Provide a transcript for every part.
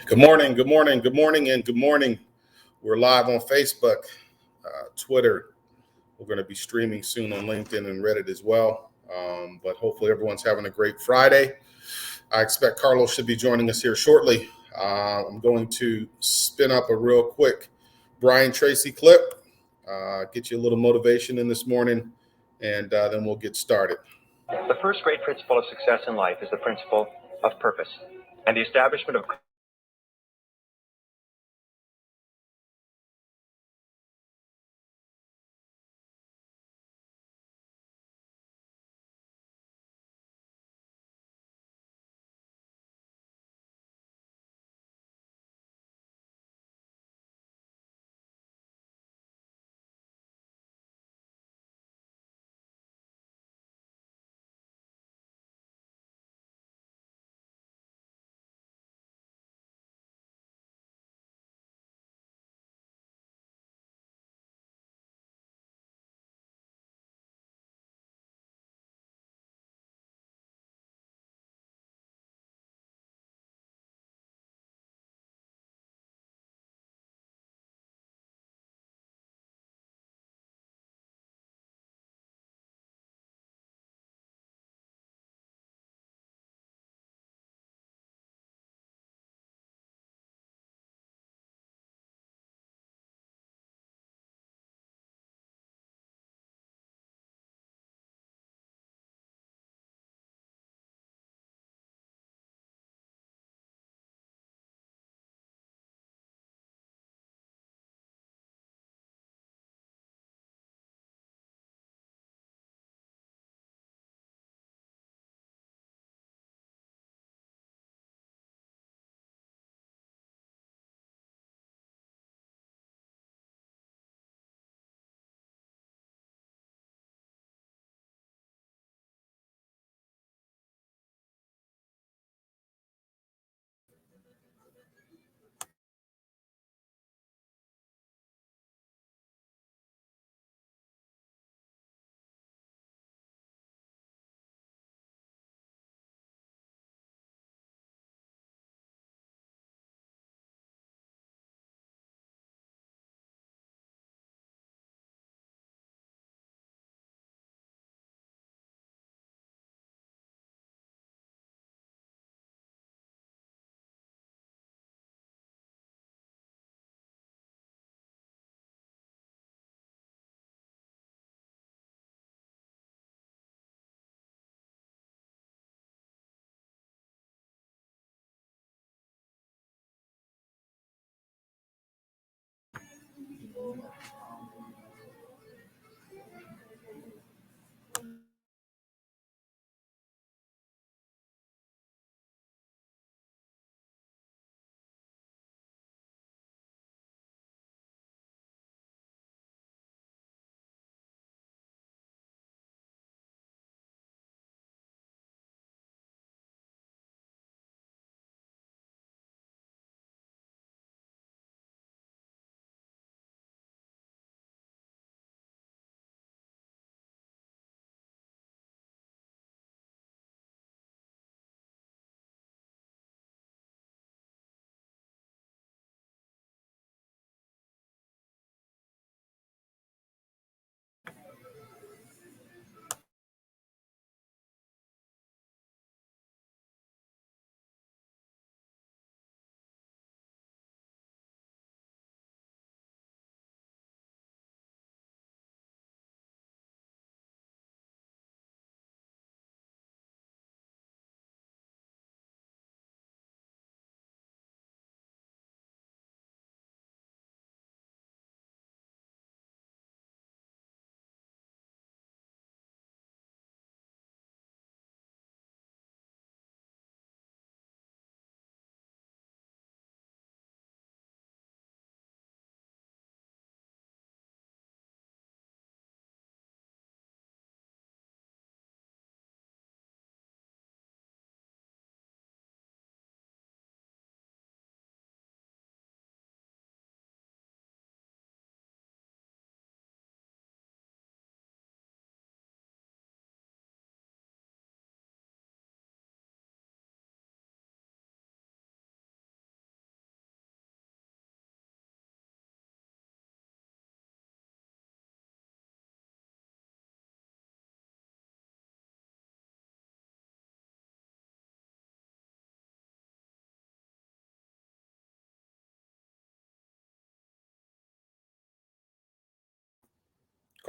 Good morning, good morning, good morning, and good morning. We're live on Facebook, Twitter. We're going to be streaming soon on LinkedIn and Reddit as well. But hopefully everyone's having a great Friday. I expect Carlos should be joining us here shortly. I'm going to spin up a real quick Brian Tracy clip, get you a little motivation in this morning, and then we'll get started. The first great principle of success in life is the principle of purpose and the establishment of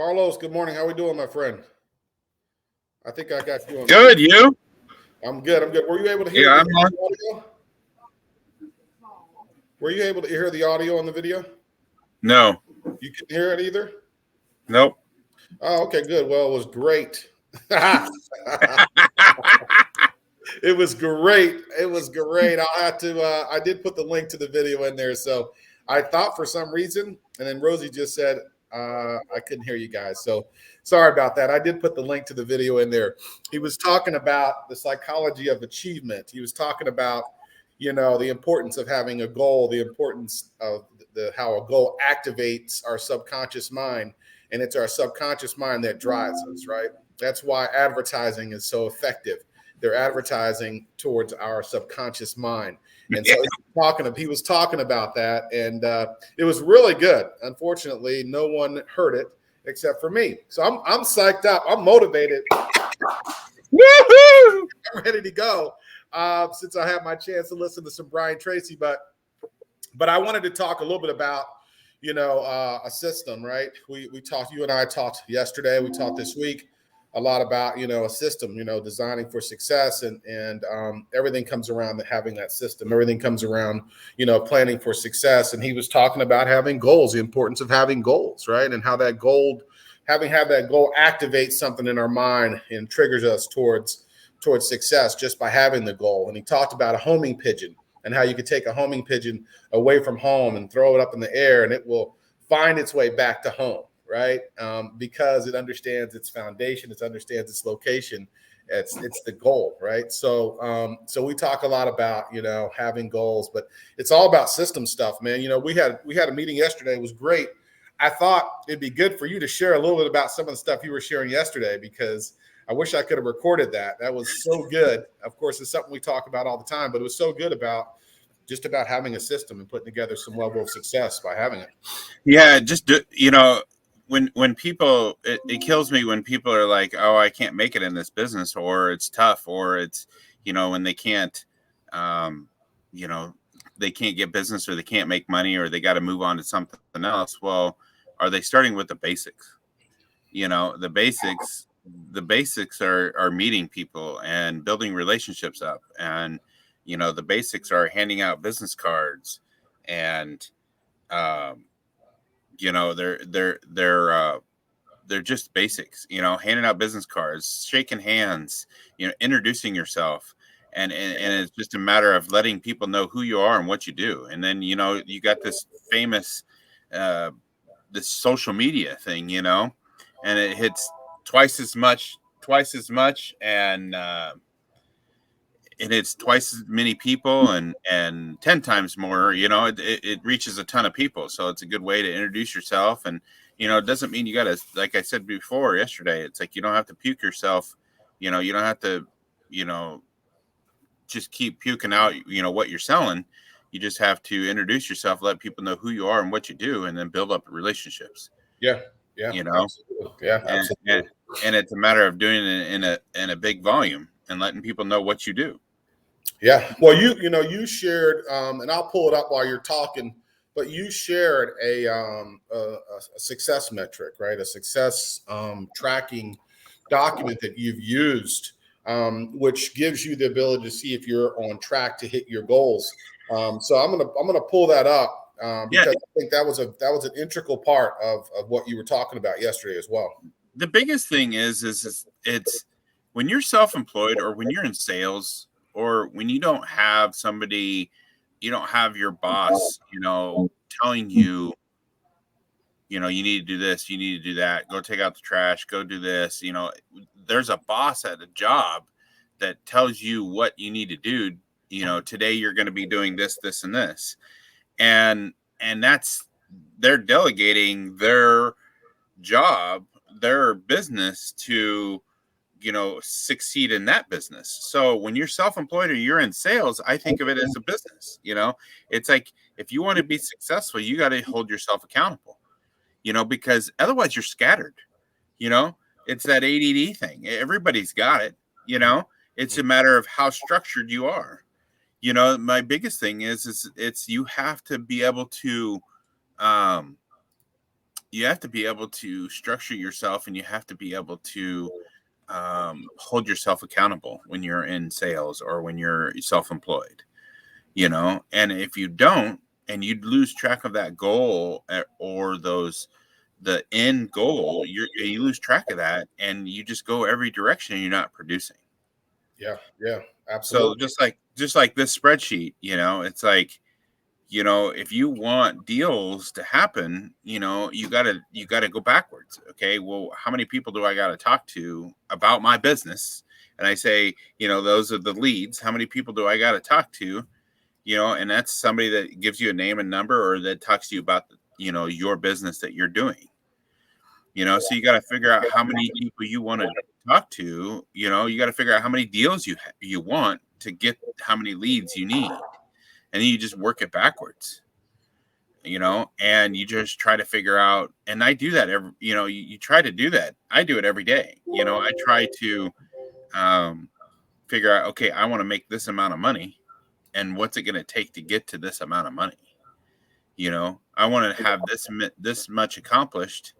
Carlos, good morning. How we doing, my friend? I think I got you on. Good, you? I'm good. I'm good. Were you able to hear Yeah, the I'm on. audio? Were you able to hear the audio on the video? No. You couldn't hear it either? Nope. Oh, okay, good. Well, it was great. It was great. It was great. I'll have to. I did put the link to the video in there. So I thought for some reason, and then Rosie just said I couldn't hear you guys. So sorry about that. I did put the link to the video in there. He was talking about the psychology of achievement. He was talking about, the importance of having a goal, the importance of how a goal activates our subconscious mind, and it's our subconscious mind that drives us, right? That's why advertising is so effective. They're advertising towards our subconscious mind. And so he was talking about that, and it was really good. Unfortunately, no one heard it except for me. So I'm psyched up. I'm motivated. Woohoo! I'm ready to go since I have my chance to listen to some Brian Tracy. But I wanted to talk a little bit about, a system, right? We talked, you and I talked yesterday. We talked this week a lot about, a system, designing for success, and everything comes around having that system. Everything comes around, planning for success. And he was talking about having goals, the importance of having goals, right? And how that goal, have that goal activates something in our mind and triggers us towards success just by having the goal. And he talked about a homing pigeon and how you could take a homing pigeon away from home and throw it up in the air, and it will find its way back to home, right? Because it understands its foundation, it understands its location. It's the goal, right? So we talk a lot about, having goals, but it's all about system stuff, man. We had a meeting yesterday. It was great. I thought it'd be good for you to share a little bit about some of the stuff you were sharing yesterday, because I wish I could have recorded that. That was so good. Of course, it's something we talk about all the time, but it was so good about having a system and putting together some level of success by having it. Yeah, when people, it kills me when people are like, oh, I can't make it in this business, or it's tough, or it's, when they can't, they can't get business, or they can't make money, or they got to move on to something else. Well, are they starting with the basics? The basics are meeting people and building relationships up, and the basics are handing out business cards, and they're just basics, handing out business cards, shaking hands, introducing yourself, and it's just a matter of letting people know who you are and what you do. And then you got this famous this social media thing, and it hits twice as much, and it's twice as many people, and 10 times more. It reaches a ton of people, so it's a good way to introduce yourself. And it doesn't mean you gotta, like I said before yesterday, it's like you don't have to puke yourself. You don't have to just keep puking out what you're selling. You just have to introduce yourself, let people know who you are and what you do, and then build up relationships. Yeah, absolutely. Yeah, absolutely. And it's a matter of doing it in a big volume and letting people know what you do. Yeah. Well, you shared, and I'll pull it up while you're talking, but you shared a success metric, right? A success tracking document that you've used, which gives you the ability to see if you're on track to hit your goals. So I'm gonna pull that up because I think that was an integral part of what you were talking about yesterday as well. The biggest thing is it's when you're self-employed, or when you're in sales, or when you don't have somebody, you don't have your boss, telling you, you need to do this, you need to do that, go take out the trash, go do this. There's a boss at a job that tells you what you need to do. Today you're going to be doing this, this, and this. And they're delegating their job, their business to, succeed in that business. So when you're self-employed or you're in sales, I think of it as a business. It's like, if you want to be successful, you got to hold yourself accountable, because otherwise you're scattered. It's that ADD thing. Everybody's got it. It's a matter of how structured you are. My biggest thing is it's you have to be able to you have to be able to structure yourself, and you have to be able to hold yourself accountable when you're in sales or when you're self-employed, and if you don't, and you lose track of that goal, or the end goal, you lose track of that, and you just go every direction and you're not producing. Yeah, So absolutely. just like this spreadsheet, it's like, if you want deals to happen, you gotta go backwards. Okay, well, how many people do I gotta talk to about my business? And I say, those are the leads. How many people do I gotta talk to? And that's somebody that gives you a name and number, or that talks to you about, your business that you're doing. So you got to figure out how many people you want to talk to. You got to figure out how many deals you want to get, how many leads you need, and then you just work it backwards. And you just try to figure out. And I do that every. You try to do that. I do it every day. I try to figure out. Okay, I want to make this amount of money, and what's it going to take to get to this amount of money? I want to have this much accomplished.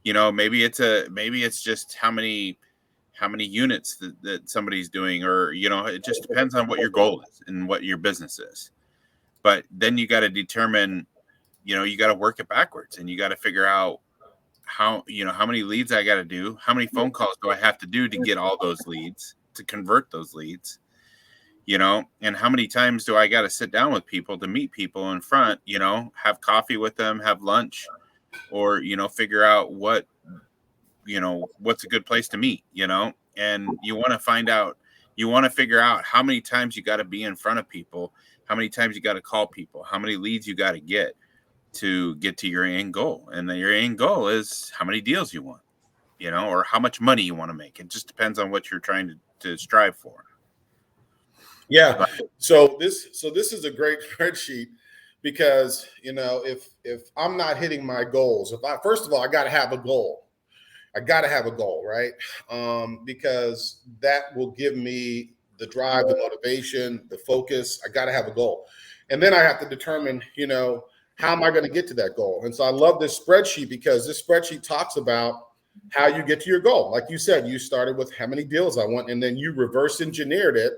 Maybe it's just how many units that somebody's doing, or it just depends on what your goal is and what your business is. But then you got to determine, you got to work it backwards, and you got to figure out how many leads I got to do, how many phone calls do I have to do to get all those leads, to convert those leads, and how many times do I got to sit down with people, to meet people in front, have coffee with them, have lunch, or figure out what's a good place to meet, and you want to figure out how many times you got to be in front of people, how many times you got to call people, how many leads you got to get to your end goal. And then your end goal is how many deals you want, or how much money you want to make. It just depends on what you're trying to strive for. Yeah. But, So this is a great spreadsheet, because if I'm not hitting my goals, first of all, I got to have a goal. I got to have a goal, right? Because that will give me the drive, the motivation, the focus. I got to have a goal, and then I have to determine, how am I going to get to that goal? And so I love this spreadsheet, because this spreadsheet talks about how you get to your goal. Like you said, you started with how many deals I want, and then you reverse engineered it,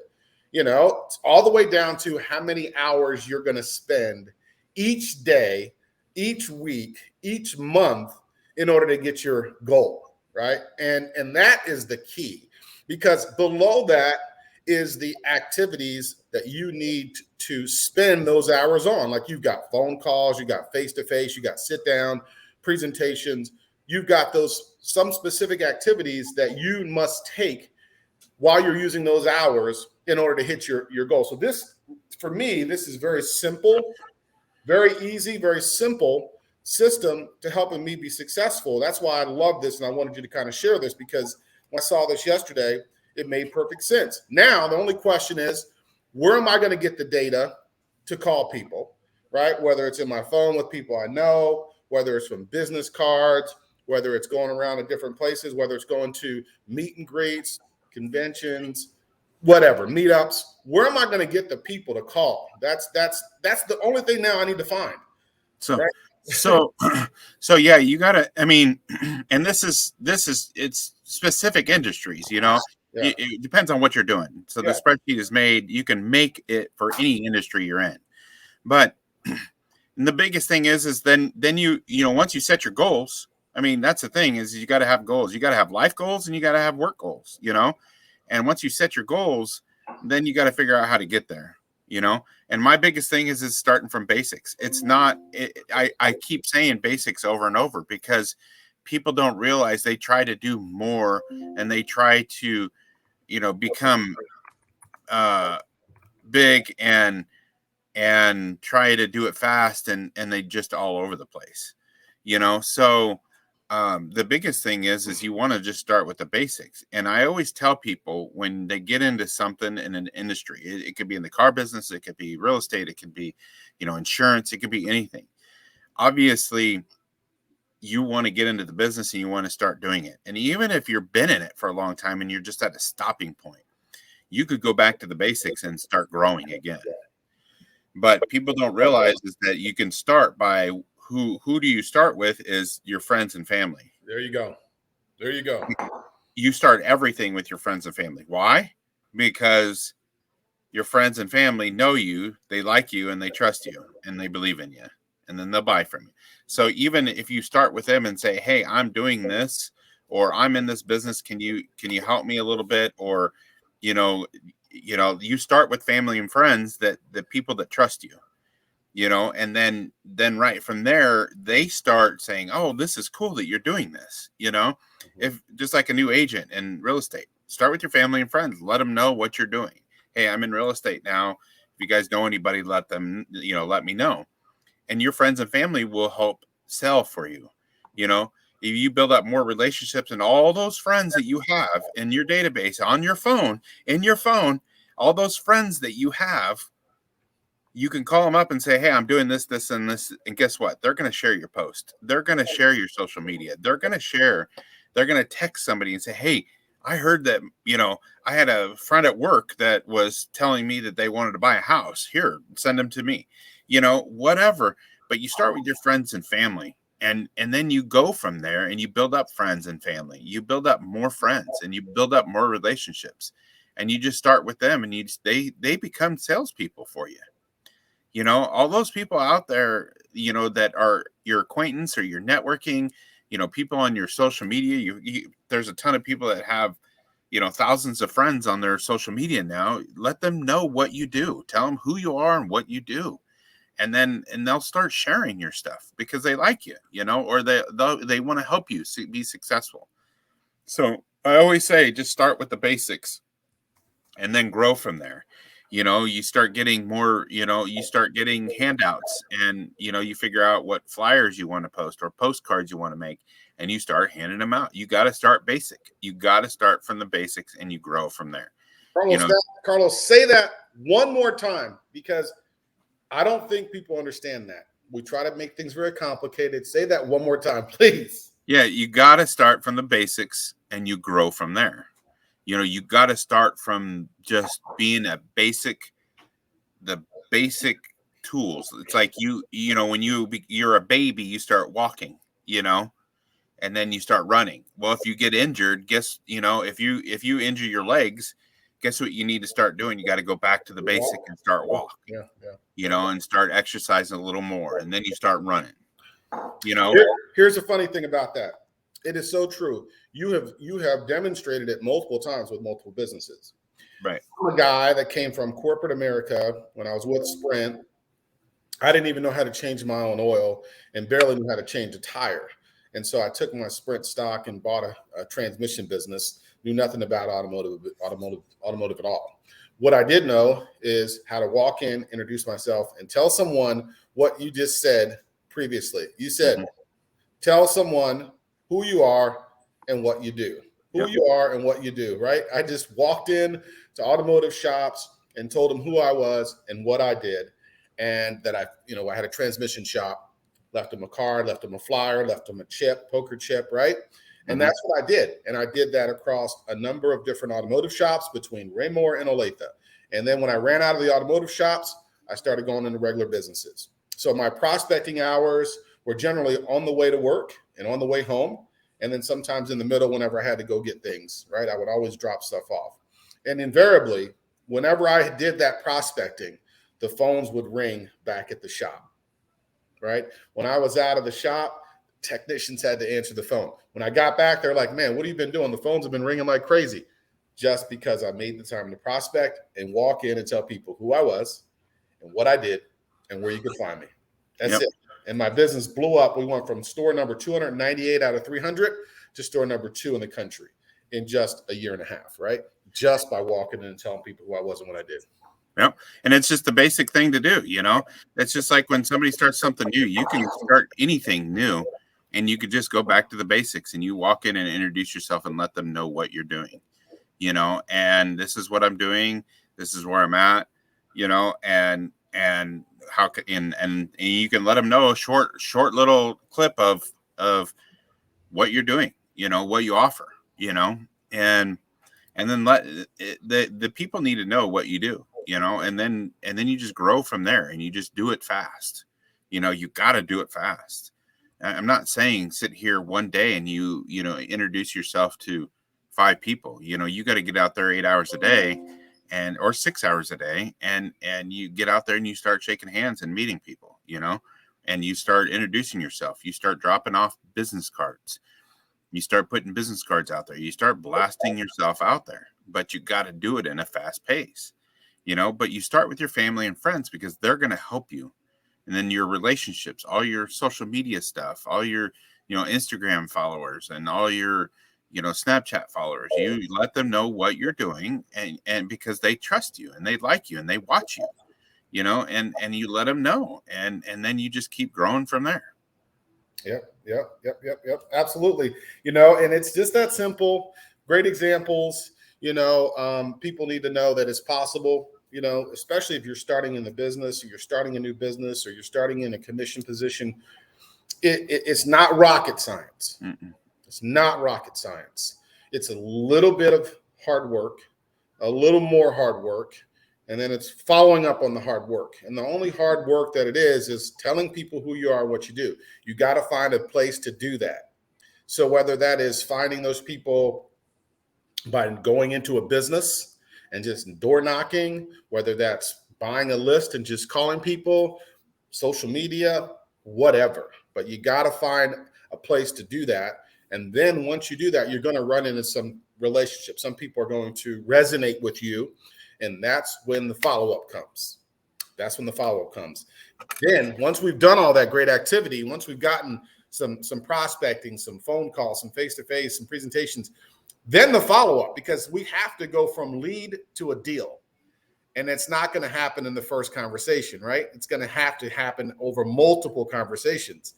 all the way down to how many hours you're going to spend each day, each week, each month, in order to get your goal, right? And that is the key, because below that is the activities that you need to spend those hours on. Like, you've got phone calls, you got face-to-face, you got sit-down presentations, you've got some specific activities that you must take while you're using those hours in order to hit your goal. So this, for me, this is very simple, very easy, very simple system to helping me be successful. That's why I love this, and I wanted you to kind of share this, because when I saw this yesterday, it made perfect sense. Now, the only question is, where am I going to get the data to call people, right? Whether it's in my phone with people I know, whether it's from business cards, whether it's going around to different places, whether it's going to meet and greets, conventions, whatever, meetups. Where am I going to get the people to call? That's the only thing now I need to find. so Right? so yeah, you gotta, I mean, and this is it's specific industries, Yeah. it depends on what you're doing. So the Yeah. spreadsheet is made, you can make it for any industry you're in. But the biggest thing is then once you set your goals, I mean, that's the thing, is you got to have goals. You got to have life goals, and you got to have work goals, and once you set your goals, then you got to figure out how to get there. And my biggest thing is starting from basics. It's not, I keep saying basics over and over, because people don't realize they try to do more, and they try to, become big, and try to do it fast, and they just all over the place, so the biggest thing is you want to just start with the basics. And I always tell people, when they get into something in an industry, it could be in the car business, it could be real estate, it could be insurance, it could be anything. Obviously, you want to get into the business, and you want to start doing it. And even if you've been in it for a long time and you're just at a stopping point, you could go back to the basics and start growing again. But people don't realize is that you can start by who do you start with is your friends and family. There you go. There you go. You start everything with your friends and family. Why? Because your friends and family know you, they like you, and they trust you, and they believe in you, and then they'll buy from you. So even if you start with them and say, hey, I'm doing this, or I'm in this business, can you help me a little bit? Or, you start with family and friends, that the people that trust you, and then right from there, they start saying, oh, this is cool that you're doing this, if just like a new agent in real estate, start with your family and friends, let them know what you're doing. Hey, I'm in real estate now. If you guys know anybody, let me know. And your friends and family will help sell for you. If you build up more relationships, and all those friends that you have in your database, on your phone, all those friends that you have, you can call them up and say, hey, I'm doing this, this, and this. And guess what? They're going to share your post. They're going to share your social media. They're going to text somebody and say, hey, I heard that, I had a friend at work that was telling me that they wanted to buy a house. Here, send them to me, whatever. But you start with your friends and family, and then you go from there, and you build up friends and family. You build up more friends, and you build up more relationships, and you just start with them, and they become salespeople for you. All those people out there, that are your acquaintance or your networking, people on your social media, there's a ton of people that have, thousands of friends on their social media now. Let them know what you do. Tell them who you are and what you do. And they'll start sharing your stuff because they like you, or they want to help you be successful. So I always say, just start with the basics and then grow from there. You start getting more, you start getting handouts, and, you figure out what flyers you want to post or postcards you want to make, and you start handing them out. You got to start basic. You got to start from the basics, and you grow from there. Carlos, say that one more time, because I don't think people understand that. We try to make things very complicated. Say that one more time, please. Yeah, you got to start from the basics, and you grow from there. You got to start from just being the basic tools. It's like when you're a baby, you start walking, and then you start running. Well, if you get injured, if you injure your legs, guess what you need to start doing? You got to go back to the basic and start walking. And start exercising a little more, and then you start running. Here's the funny thing about that. It is so true. You have demonstrated it multiple times with multiple businesses. Right. I'm a guy that came from corporate America when I was with Sprint. I didn't even know how to change my own oil and barely knew how to change a tire. And so I took my Sprint stock and bought a transmission business, knew nothing about automotive at all. What I did know is how to walk in, introduce myself, and tell someone what you just said previously. You said, tell someone who you are and what you do. You are and what you do, right? I just walked in to automotive shops and told them who I was and what I did, and that I had a transmission shop, left them a card, left them a flyer, left them a chip, poker chip, right? And that's what I did. And I did that across a number of different automotive shops between Raymore and Olathe. And then when I ran out of the automotive shops, I started going into regular businesses. So my prospecting hours were generally on the way to work and on the way home. And then sometimes in the middle, whenever I had to go get things, right, I would always drop stuff off. And invariably, whenever I did that prospecting, the phones would ring back at the shop, right? When I was out of the shop, technicians had to answer the phone. When I got back, they're like, man, what have you been doing? The phones have been ringing like crazy. Just because I made the time to prospect and walk in and tell people who I was and what I did and where you could find me. That's it. And my business blew up. We went from store number 298 out of 300 to store number 2 in the country in just a year and a half, right? Just by walking in and telling people who I was and what I did. Yep. And it's just the basic thing to do, It's just like when somebody starts something new, you can start anything new, and you could just go back to the basics, and you walk in and introduce yourself and let them know what you're doing, and this is what I'm doing. This is where I'm at, and how can, and you can let them know a short little clip of what you're doing, what you offer, and then let the people need to know what you do, and then you just grow from there, and you just do it fast, You got to do it fast. I'm not saying sit here one day and you introduce yourself to 5 people. You got to get out there 8 hours a day or 6 hours a day, and you get out there and you start shaking hands and meeting people, and you start introducing yourself. You start dropping off business cards. You start putting business cards out there. You start blasting yourself out there, but you got to do it in a fast pace, but you start with your family and friends because they're going to help you. And then your relationships, all your social media stuff, all your, Instagram followers and all your, Snapchat followers, you let them know what you're doing, and because they trust you and they like you and they watch you, and you let them know, and then you just keep growing from there. Yep. Absolutely. And it's just that simple. Great examples. People need to know that it's possible, especially if you're starting in the business, or you're starting a new business, or you're starting in a commission position. It's not rocket science. Mm-mm. It's not rocket science. It's a little bit of hard work, a little more hard work, and then it's following up on the hard work. And the only hard work that it is telling people who you are, what you do. You got to find a place to do that. So whether that is finding those people by going into a business and just door knocking, whether that's buying a list and just calling people, social media, whatever. But you got to find a place to do that. And then once you do that, you're going to run into some relationships. Some people are going to resonate with you. And that's when the follow-up comes. Then once we've done all that great activity, once we've gotten some prospecting, some phone calls, some face-to-face, some presentations, then the follow-up, because we have to go from lead to a deal. And it's not going to happen in the first conversation, right? It's going to have to happen over multiple conversations.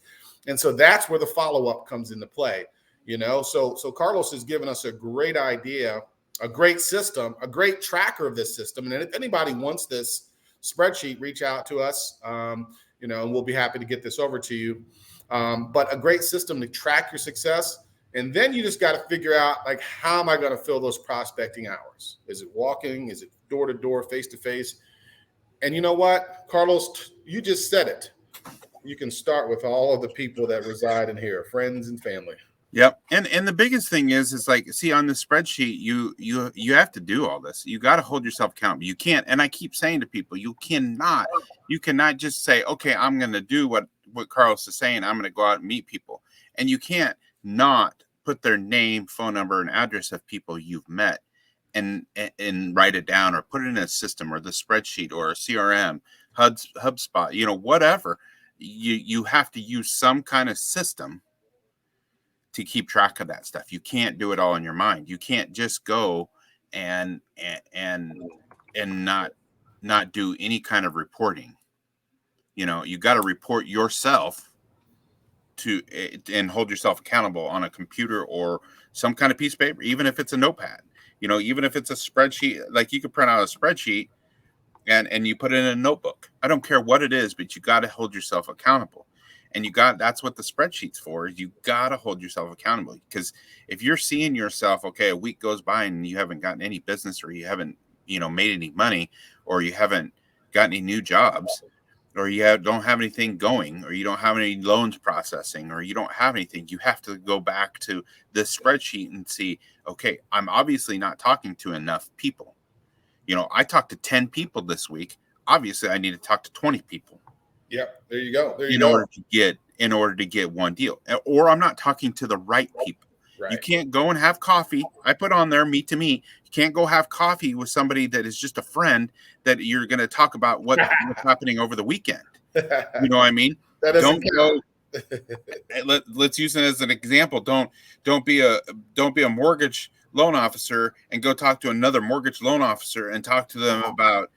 And so that's where the follow-up comes into play. So Carlos has given us a great idea, a great system, a great tracker of this system. And if anybody wants this spreadsheet, reach out to us, and we'll be happy to get this over to you. But a great system to track your success. And then you just got to figure out, how am I going to fill those prospecting hours? Is it walking? Is it door to door, face to face? And you know what, Carlos, you just said it. You can start with all of the people that reside in here, friends and family. Yep. And the biggest thing is see, on the spreadsheet, you have to do all this. You got to hold yourself accountable. You can't, and I keep saying to people, you cannot just say, okay, I'm going to do what Carlos is saying. I'm going to go out and meet people. And you can't not put their name, phone number, and address of people you've met and write it down, or put it in a system, or the spreadsheet, or a CRM, HubSpot, whatever. You have to use some kind of system to keep track of that stuff. You can't do it all in your mind. You can't just go and not do any kind of reporting. You got to report yourself and hold yourself accountable on a computer or some kind of piece of paper, even if it's a notepad, even if it's a spreadsheet. Like, you could print out a spreadsheet and you put it in a notebook. I don't care what it is, but you got to hold yourself accountable. And that's what the spreadsheet's for. You got to hold yourself accountable, because if you're seeing yourself, okay, a week goes by and you haven't gotten any business, or you haven't, made any money, or you haven't got any new jobs, or you don't have anything going, or you don't have any loans processing, or you don't have anything, you have to go back to this spreadsheet and see, okay, I'm obviously not talking to enough people. I talked to 10 people this week. Obviously, I need to talk to 20 people. Yep. There you go. In order to get one deal, or I'm not talking to the right people. Right. You can't go and have coffee. I put on there meet to meet. You can't go have coffee with somebody that is just a friend that you're going to talk about what's happening over the weekend. You know what I mean? That doesn't count. Let's use it as an example. Don't be a mortgage loan officer and go talk to another mortgage loan officer and talk to them about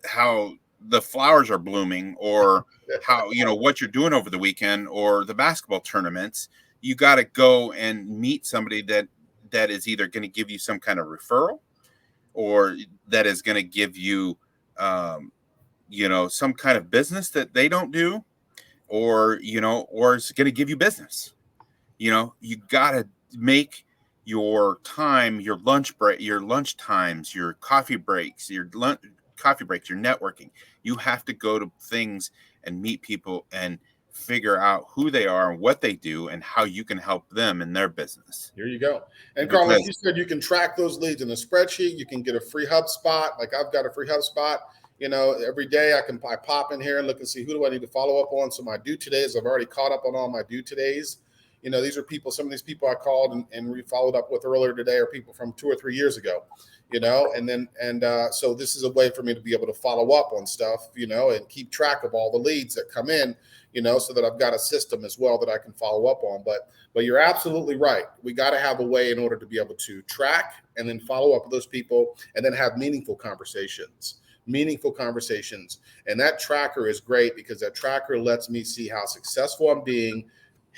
how the flowers are blooming, or how, what you're doing over the weekend, or the basketball tournaments. You got to go and meet somebody that is either going to give you some kind of referral, or that is going to give you, some kind of business that they don't do, or it's going to give you business. You got to make your time, your lunch break, your lunch times, your coffee breaks, your coffee breaks, you're networking. You have to go to things and meet people and figure out who they are and what they do and how you can help them in their business. Here you go. And Carlos, you said you can track those leads in a spreadsheet. You can get a free HubSpot. Like I've got a free HubSpot. Every day I pop in here and look and see who do I need to follow up on. So my due todays, I've already caught up on all my due todays. These are people, some of these people I called and we followed up with earlier today are people from 2 or 3 years ago, so this is a way for me to be able to follow up on stuff, and keep track of all the leads that come in, so that I've got a system as well that I can follow up on. But you're absolutely right. We got to have a way in order to be able to track and then follow up with those people and then have meaningful conversations. And that tracker is great because that tracker lets me see how successful I'm being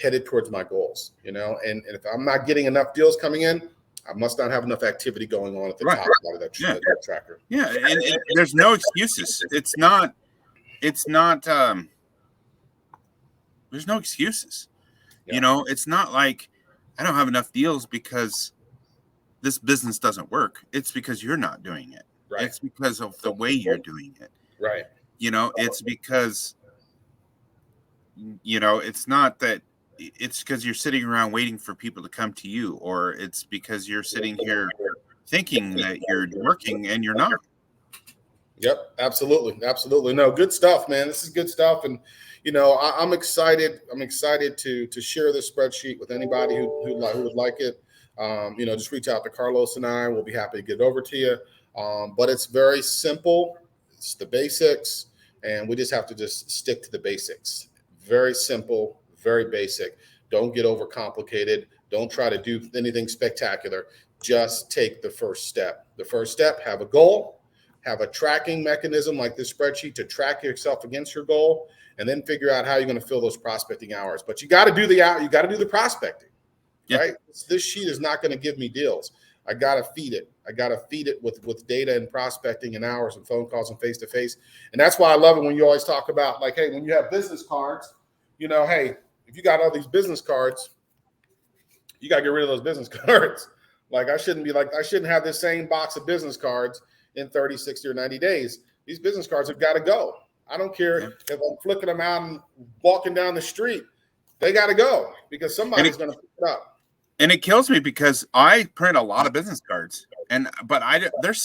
headed towards my goals, and if I'm not getting enough deals coming in, I must not have enough activity going on at the top of that tracker. Yeah. And there's no excuses. There's no excuses. Yeah. It's not like I don't have enough deals because this business doesn't work. It's because you're not doing it. Right. It's because of the way you're doing it. Right. It's because, it's not that it's because you're sitting around waiting for people to come to you, or it's because you're sitting here thinking that you're working and you're not. Yep. Absolutely. Absolutely. No, good stuff, man. This is good stuff. And, I'm excited. I'm excited to share this spreadsheet with anybody who would like it. Just reach out to Carlos and I. We'll be happy to get it over to you. But it's very simple. It's the basics, and we just have to just stick to the basics. Very simple, very basic. Don't get overcomplicated. Don't try to do anything spectacular. Just take the first step. The first step, have a goal, have a tracking mechanism like this spreadsheet to track yourself against your goal, and then figure out how you're going to fill those prospecting hours. But you got to do the prospecting, right? This sheet is not going to give me deals. I got to feed it. I got to feed it with data and prospecting and hours and phone calls and face-to-face. And that's why I love it when you always talk about, like, hey, when you have business cards, hey, if you got all these business cards, you got to get rid of those business cards. Like I shouldn't have this same box of business cards in 30, 60, or 90 days. These business cards have got to go. I don't care if I'm flicking them out and walking down the street. They got to go because somebody's going to pick it up. And it kills me because I print a lot of business cards, but there's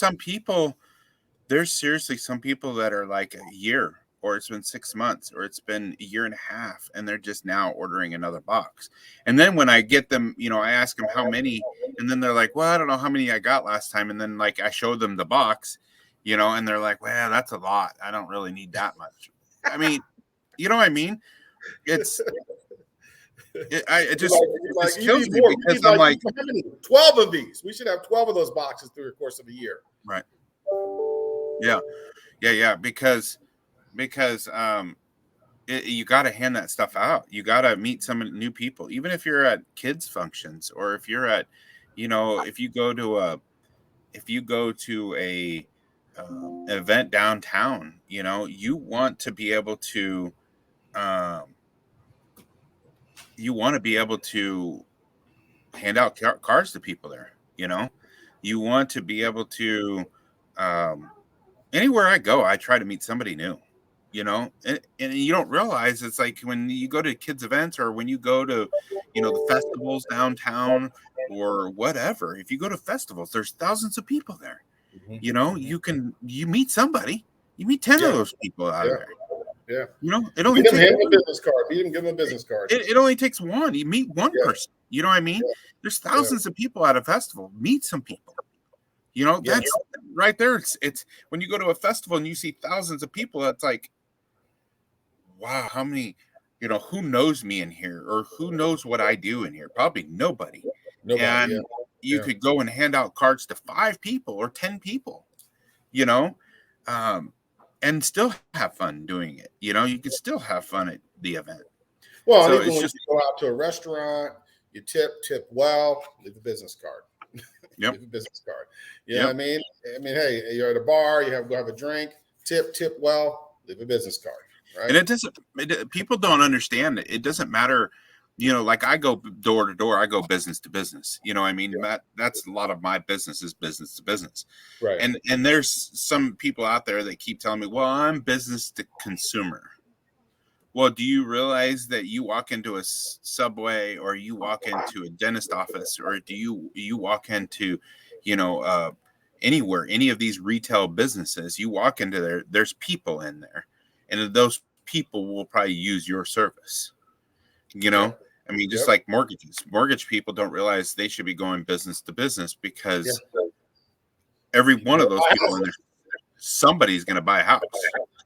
seriously some people that are like a year, or it's been 6 months, or it's been a year and a half, and they're just now ordering another box. And then when I get them, I ask them how many, and then they're like, well, I don't know how many I got last time. And then like I show them the box, and they're like, well, that's a lot. I don't really need that much. I mean, you know what I mean? It just kills me because I'm like 12 of these. We should have 12 of those boxes through the course of a year. Right. Yeah. Because you got to hand that stuff out. You got to meet some new people, even if you're at kids functions, or if you're at, if you go to a event downtown, you want to be able to, hand out cards to people there. You want to be able to, anywhere I go, I try to meet somebody new, and you don't realize it's like when you go to kids events, or when you go to, the festivals downtown or whatever. If you go to festivals, there's thousands of people there. Mm-hmm. You meet somebody, you meet 10 of those people out there. Yeah. It only takes a business card. You didn't give them a business card. It only takes one. You meet one person. You know what I mean? Yeah. There's thousands of people at a festival. Meet some people. That's right there. It's when you go to a festival and you see thousands of people, it's like, wow, how many, who knows me in here, or who knows what I do in here? Probably nobody. And you could go and hand out cards to 5 people or 10 people, and still have fun doing it. You can still have fun at the event. Well, so even when you go out to a restaurant, you tip well, leave a business card. Yep. Leave a business card. You know what I mean? Hey, you're at a bar, go have a drink, tip well, leave a business card. Right. And people don't understand it. It doesn't matter like I go door to door, I go business to business. I mean, that's a lot of my business is business to business. Right. And there's some people out there that keep telling me, well, I'm business to consumer. Well, do you realize that you walk into a Subway, or you walk into a dentist office, or do you walk into, anywhere, any of these retail businesses, you walk into there, there's people in there, and those people will probably use your service. Yep. I mean, just Yep. like mortgage people don't realize they should be going business to business, because every one of those people in there, somebody's going to buy a house.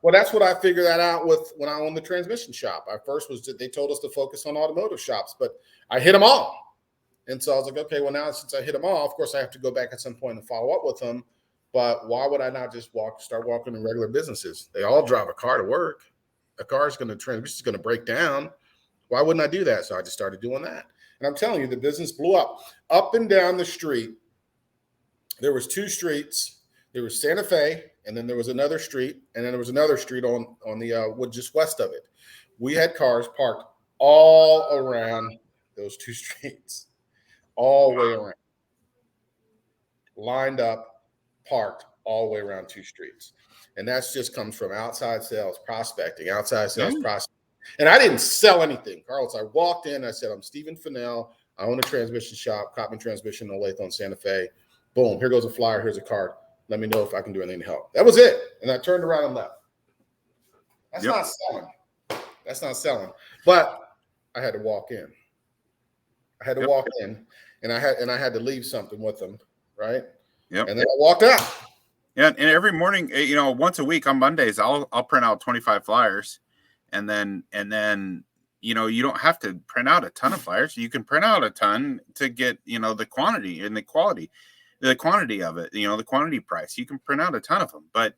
Well, that's what I figured that out with when I owned the transmission shop. I first was they told us to focus on automotive shops, but I hit them all. And so I was like, okay, well, now since I hit them all, of course I have to go back at some point and follow up with them. But why would I not just start walking in regular businesses? They all drive a car to work. A car's going to transmission is going to break down. Why wouldn't I do that? So I just started doing that. And I'm telling you, the business blew up and down the street. There was 2 streets. There was Santa Fe, and then there was another street, and then there was another street on the just west of it. We had cars parked all around those 2 streets, all the way around, lined up, parked all the way around 2 streets. And that's just comes from outside sales prospecting, And I didn't sell anything, Carlos. I walked in, I said, I'm Stephen Fennell. I own a transmission shop, Copman Transmission in Olathe on Santa Fe. Boom, here goes a flyer, here's a card. Let me know if I can do anything to help. That was it. And I turned around and left. That's not selling. That's not selling. But I had to walk in. And I had to leave something with them, right? Yep. And then I walked out. Yeah, and every morning, once a week on Mondays, I'll print out 25 flyers, and then you don't have to print out a ton of flyers. You can print out a ton to get the quantity and the quality. The quantity of it, the quantity price, you can print out a ton of them, but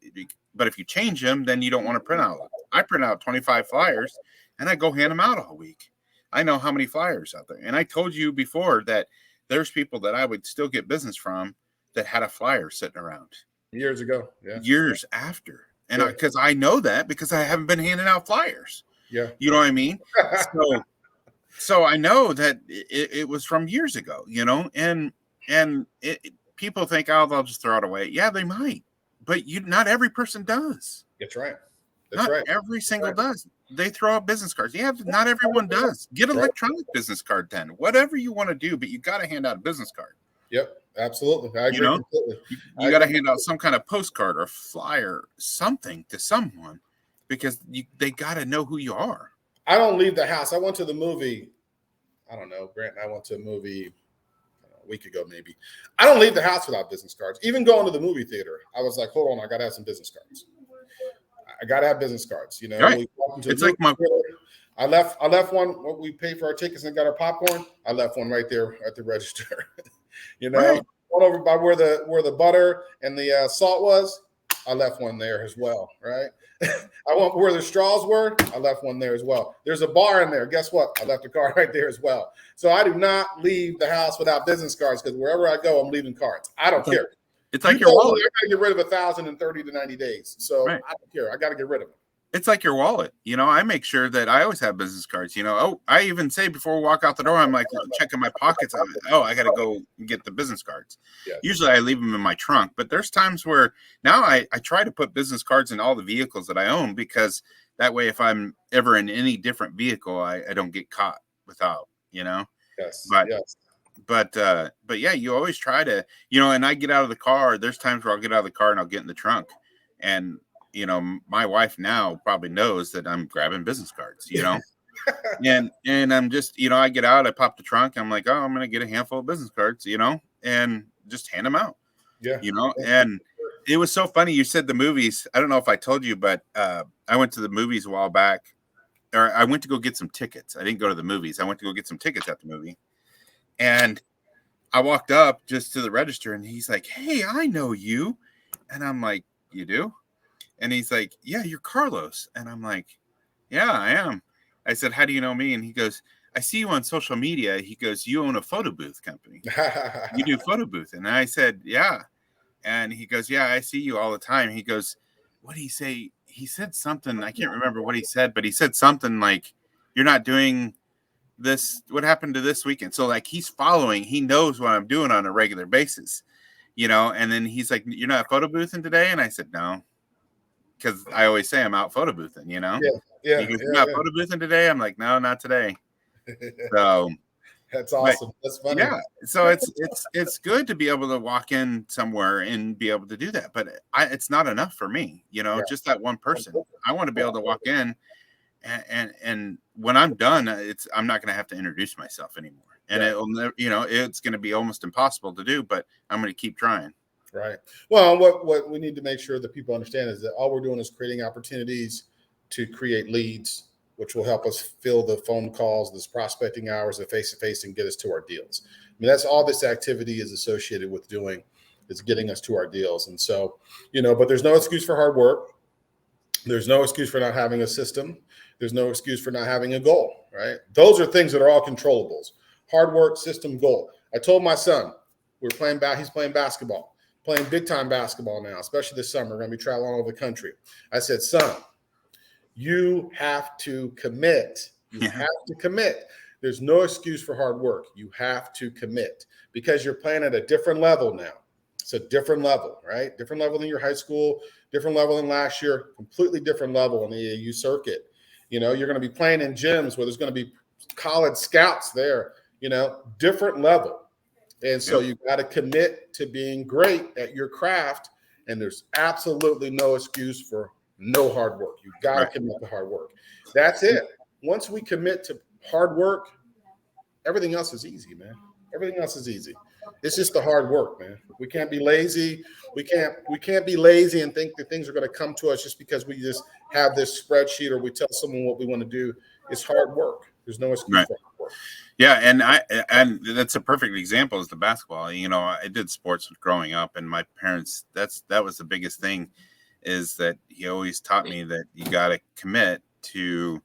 if you change them, then you don't want to print out. I print out 25 flyers and I go hand them out all week. I know how many flyers out there. And I told you before that there's people that I would still get business from that had a flyer sitting around years ago, years after. And because I know that because I haven't been handing out flyers. Yeah. You know what I mean? So I know that it was from years ago, and people think, oh, they'll just throw it away. Yeah, they might, but not every person does. That's right. Not every single does. They throw out business cards. Yeah, not everyone does. Get an electronic business card then. Whatever you want to do, but you got to hand out a business card. Yep, absolutely. I agree completely. You got to hand out some kind of postcard or flyer, something to someone, because they got to know who you are. I don't leave the house. I went to the movie. I don't know, Grant and I went to a movie a week ago, maybe. I don't leave the house without business cards. Even going to the movie theater, I was like, hold on, I got to have some business cards. I got to have business cards. Right. It's like I left one when we paid for our tickets and got our popcorn. I left one right there at the register. Right. One over by where the butter and the salt was. I left one there as well. Right. I went where the straws were. I left one there as well. There's a bar in there. Guess what? I left a card right there as well. So I do not leave the house without business cards because wherever I go, I'm leaving cards. I don't care. It's like your wallet. I got to get rid of 1,000 in 30 to 90 days. So I don't care. I got to get rid of them. It's like your wallet. I make sure that I always have business cards. I even say before we walk out the door, I'm like checking my pockets. I got to go get the business cards. Yes. Usually I leave them in my trunk, but there's times where now I try to put business cards in all the vehicles that I own, because that way, if I'm ever in any different vehicle, I don't get caught without, Yes. But yeah, you always try to, and I get out of the car. There's times where I'll get out of the car and I'll get in the trunk, and my wife now probably knows that I'm grabbing business cards, and I'm just, I get out, I pop the trunk. I'm like, oh, I'm going to get a handful of business cards, and just hand them out. Yeah. And it was so funny. You said the movies. I don't know if I told you, but I went to the movies a while back, or I went to go get some tickets. I didn't go to the movies. I went to go get some tickets at the movie. And I walked up just to the register and he's like, hey, I know you. And I'm like, you do? And he's like, yeah, you're Carlos. And I'm like, yeah, I am. I said, how do you know me? And he goes, I see you on social media. He goes, you own a photo booth company. You do photo booth. And I said, yeah. And he goes, yeah, I see you all the time. He goes, what did he say? He said something. I can't remember what he said, but he said something like, you're not doing what happened to this weekend? So like he's following, he knows what I'm doing on a regular basis, and then he's like, you're not photo boothing today? And I said, no, because I always say I'm out photo boothing, He goes, you're not photo boothing today? I'm like, no, not today. So that's awesome. That's funny. Yeah. So it's good to be able to walk in somewhere and be able to do that. But it's not enough for me, just that one person. I want to be able to walk in and when I'm done, I'm not going to have to introduce myself anymore. And it's going to be almost impossible to do, but I'm going to keep trying. Right. Well, what we need to make sure that people understand is that all we're doing is creating opportunities to create leads, which will help us fill the phone calls, this prospecting hours, the face-to-face, and get us to our deals. I mean, that's all this activity is associated with doing, is getting us to our deals. And so, but there's no excuse for hard work. There's no excuse for not having a system. There's no excuse for not having a goal, right? Those are things that are all controllables. Hard work, system, goal. I told my son, he's playing basketball, playing big time basketball now, especially this summer. We're going to be traveling all over the country. I said, son, you have to commit. You have to commit. There's no excuse for hard work. You have to commit because you're playing at a different level now. It's a different level, right? Different level than your high school, different level than last year, completely different level on the AAU circuit. You're going to be playing in gyms where there's going to be college scouts there, different level. And so you got to commit to being great at your craft. And there's absolutely no excuse for no hard work. You got to commit to hard work. That's it. Once we commit to hard work, everything else is easy, man. Everything else is easy. It's just the hard work, man. We can't be lazy. We can't be lazy and think that things are going to come to us just because we just have this spreadsheet or we tell someone what we want to do. It's hard work. There's no excuse for hard work. Yeah, and that's a perfect example is the basketball. I did sports growing up, and my parents, that was the biggest thing, is that he always taught me that you got to commit to.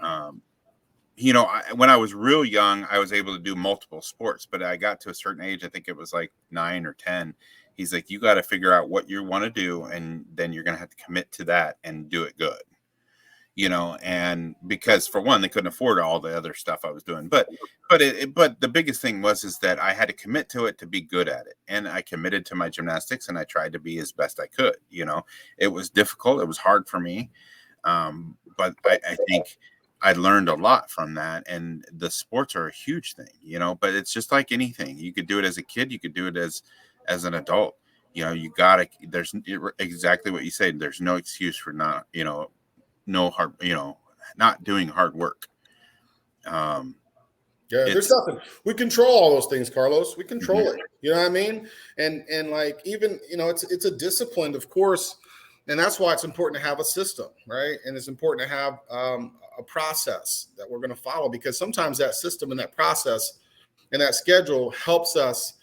When I was real young, I was able to do multiple sports, but I got to a certain age, I think it was like 9 or 10. He's like, you got to figure out what you want to do, and then you're going to have to commit to that and do it good. And because for one, they couldn't afford all the other stuff I was doing, but the biggest thing is that I had to commit to it to be good at it. And I committed to my gymnastics and I tried to be as best I could. It was difficult. It was hard for me. But I think I learned a lot from that, and the sports are a huge thing, but it's just like anything. You could do it as a kid. You could do it as an adult. You gotta, there's exactly what you said. There's no excuse for not, no hard, not doing hard work. There's nothing. We control all those things, Carlos. We control it. You know what I mean? And like, even, it's a discipline, of course. And that's why it's important to have a system, right? And it's important to have a process that we're going to follow, because sometimes that system and that process and that schedule helps us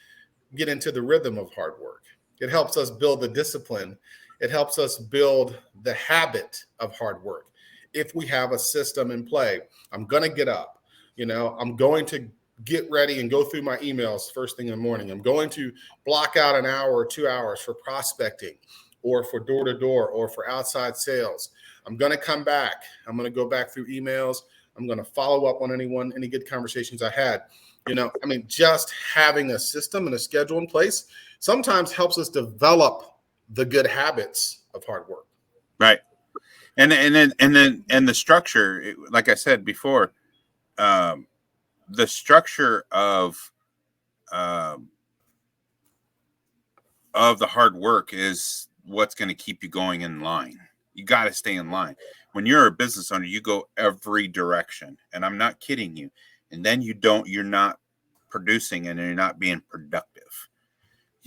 get into the rhythm of hard work. It helps us build the discipline. It helps us build the habit of hard work. If we have a system in play, I'm going to get up, I'm going to get ready and go through my emails first thing in the morning. I'm going to block out an hour or 2 hours for prospecting, or for door-to-door, or for outside sales. I'm going to come back. I'm going to go back through emails. I'm going to follow up on any good conversations I had. Just having a system and a schedule in place sometimes helps us develop the good habits of hard work. Right. And the structure, like I said before, the structure of the hard work is what's going to keep you going in line. You got to stay in line. When you're a business owner, you go every direction, and I'm not kidding you. And then you're not producing, and you're not being productive.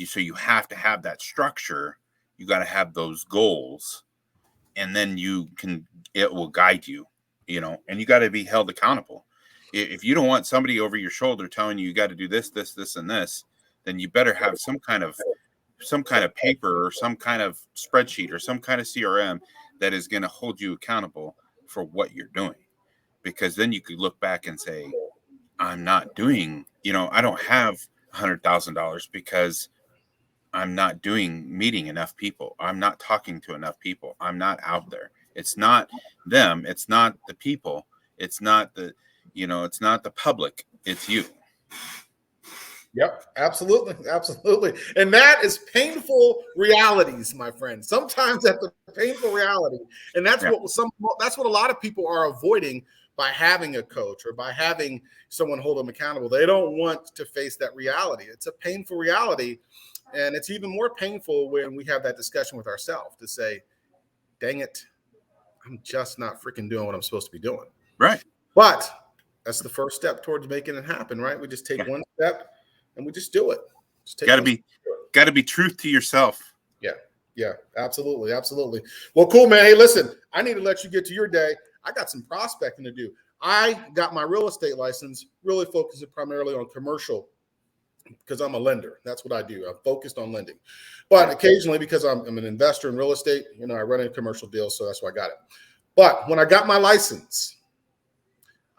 So you have to have that structure. You got to have those goals, and then it will guide you, and you got to be held accountable. If you don't want somebody over your shoulder telling you got to do this, this, this, and this, then you better have some kind of paper or some kind of spreadsheet or some kind of CRM that is going to hold you accountable for what you're doing. Because then you could look back and say, I'm not doing, I don't have $100,000 because I'm not meeting enough people. I'm not talking to enough people. I'm not out there. It's not them. It's not the people. It's not It's not the public, it's you. Yep, absolutely, absolutely. And that is painful realities, my friend. Sometimes that's a painful reality. And that's what a lot of people are avoiding by having a coach or by having someone hold them accountable. They don't want to face that reality. It's a painful reality. And it's even more painful when we have that discussion with ourselves to say, dang it, I'm just not freaking doing what I'm supposed to be doing. Right. But that's the first step towards making it happen, right? We just take one step and we just do it. Got to be truth to yourself. Yeah, absolutely, absolutely. Well, cool, man. Hey, listen, I need to let you get to your day. I got some prospecting to do. I got my real estate license, really focusing primarily on commercial because I'm a lender. That's what I do. I'm focused on lending. But occasionally, because I'm an investor in real estate, I run in commercial deals, so that's why I got it. But when I got my license,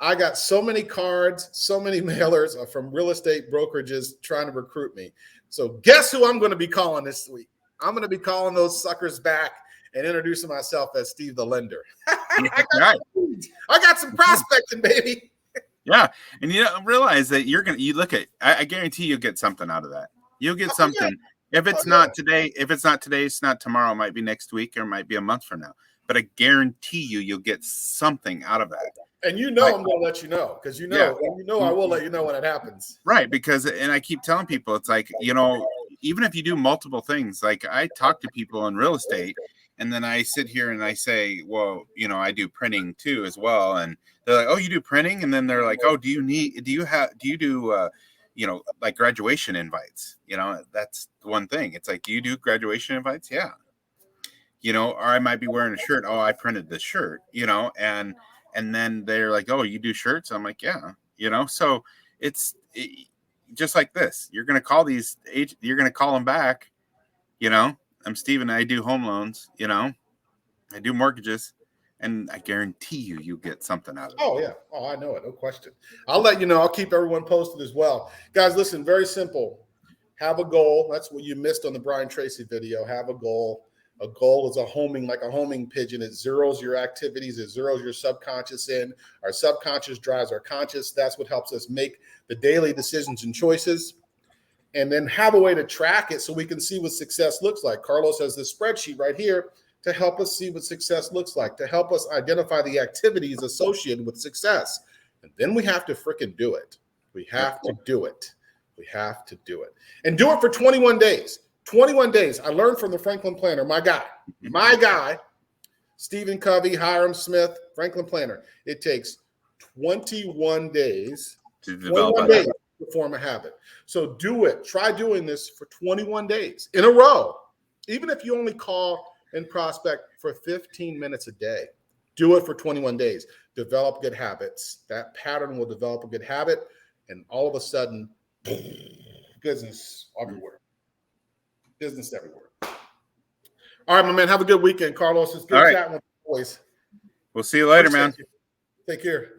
I got so many cards, so many mailers from real estate brokerages trying to recruit me. So guess who I'm going to be calling this week? I'm going to be calling those suckers back and introducing myself as Steve the Lender. I got some prospecting, baby. Yeah. And realize that you look at, I guarantee you'll get something out of that. You'll get something. Yeah. If it's not today, it's not tomorrow, it might be next week or it might be a month from now. But I guarantee you'll get something out of that. And I'm going to let you know because I will let you know when it happens. Right. And I keep telling people, it's like, even if you do multiple things, like I talk to people in real estate and then I sit here and I say, well, I do printing too as well. And they're like, oh, you do printing? And then they're like, oh, do you do like graduation invites? That's one thing. It's like, do you do graduation invites? Yeah. Or I might be wearing a shirt. Oh, I printed this shirt, and then they're like, oh, you do shirts? I'm like, yeah, so it's just like this. You're going to call you're going to call them back. I'm Steve and I do home loans, I do mortgages, and I guarantee you'll get something out of it. Oh, yeah. Oh, I know it. No question. I'll let you know. I'll keep everyone posted as well. Guys, listen, very simple. Have a goal. That's what you missed on the Brian Tracy video. Have a goal. A goal is like a homing pigeon. It zeroes your activities. It zeroes your subconscious in. Our subconscious drives our conscious. That's what helps us make the daily decisions and choices. And then have a way to track it so we can see what success looks like. Carlos has this spreadsheet right here to help us see what success looks like, to help us identify the activities associated with success. And then we have to freaking do it. We have to do it. We have to do it. And do it for 21 days. 21 days. I learned from the Franklin Planner, my guy, Stephen Covey, Hiram Smith, Franklin Planner. It takes 21 days to form a habit. So do it. Try doing this for 21 days in a row. Even if you only call and prospect for 15 minutes a day, do it for 21 days. Develop good habits. That pattern will develop a good habit. And all of a sudden, business everywhere. Business everywhere. All right, my man. Have a good weekend, Carlos. It's good chatting with you boys. We'll see you later, man. Take care.